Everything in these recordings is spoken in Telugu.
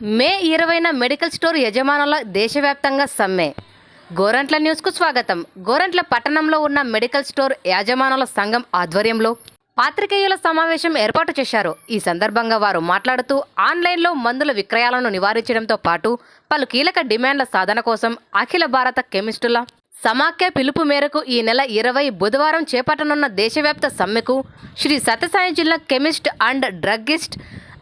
మే 20న మెడికల్ స్టోర్ యజమానుల దేశవ్యాప్తంగా సమ్మె. గోరంట్ల న్యూస్కు స్వాగతం. గోరంట్ల పట్టణంలో ఉన్న మెడికల్ స్టోర్ యాజమానుల సంఘం ఆధ్వర్యంలో పాత్రికేయుల సమావేశం ఏర్పాటు చేశారు. ఈ సందర్భంగా వారు మాట్లాడుతూ ఆన్లైన్లో మందుల విక్రయాలను నివారించడంతో పాటు పలు కీలక డిమాండ్ల సాధన కోసం అఖిల భారత కెమిస్టుల సమాఖ్య పిలుపు మేరకు ఈ నెల 20 బుధవారం చేపట్టనున్న దేశవ్యాప్త సమ్మెకు శ్రీ సత్యసాయి జిల్లా కెమిస్ట్ అండ్ డ్రగ్గిస్ట్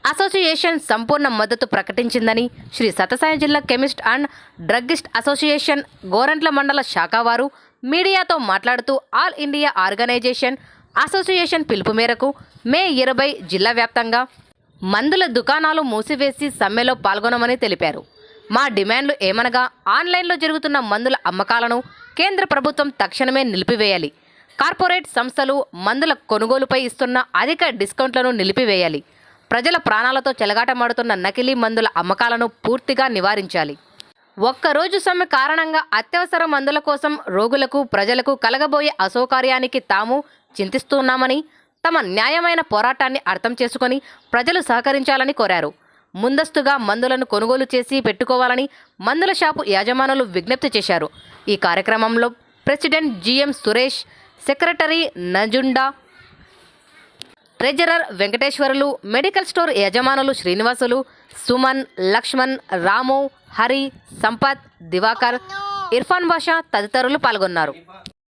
అసోసియేషన్ సంపూర్ణ మద్దతు ప్రకటించిందని శ్రీ సత్యసాయి జిల్లా chemist and druggist association Gorantla మండల శాఖ వారు మీడియాతో మాట్లాడుతూ ఆల్ ఇండియా ఆర్గనైజేషన్ అసోసియేషన్ పిలుపు మేరకు మే 20 జిల్లా వ్యాప్తంగా మందుల దుకాణాలు మూసివేసి సమ్మెలో పాల్గొనమని తెలిపారు. మా డిమాండ్లు ఏమనగా ఆన్లైన్లో జరుగుతున్న మందుల అమ్మకాలను కేంద్ర ప్రభుత్వం తక్షణమే నిలిపివేయాలి. కార్పొరేట్ సంస్థలు మందుల కొనుగోలుపై ఇస్తున్న అధిక డిస్కౌంట్లను నిలిపివేయాలి. ప్రజల ప్రాణాలతో చెలగాటమాడుతున్న నకిలీ మందుల అమ్మకాలను పూర్తిగా నివారించాలి. ఒక్కరోజు సమ్మె కారణంగా అత్యవసర మందుల కోసం రోగులకు ప్రజలకు కలగబోయే అసౌకర్యానికి తాము చింతిస్తున్నామని, తమ న్యాయమైన పోరాటాన్ని అర్థం చేసుకొని ప్రజలు సహకరించాలని కోరారు. ముందస్తుగా మందులను కొనుగోలు చేసి పెట్టుకోవాలని మందుల షాపు యాజమానులు విజ్ఞప్తి చేశారు. ఈ కార్యక్రమంలో president GM Suresh, secretary Nanjunda, treasurer Venkateswarulu, medical store యజమానులు శ్రీనివాసులు, సుమన్, లక్ష్మణ్, రాము, హరి, సంపత్, దివాకర్, ఇర్ఫాన్ బాషా తదితరులు పాల్గొన్నారు.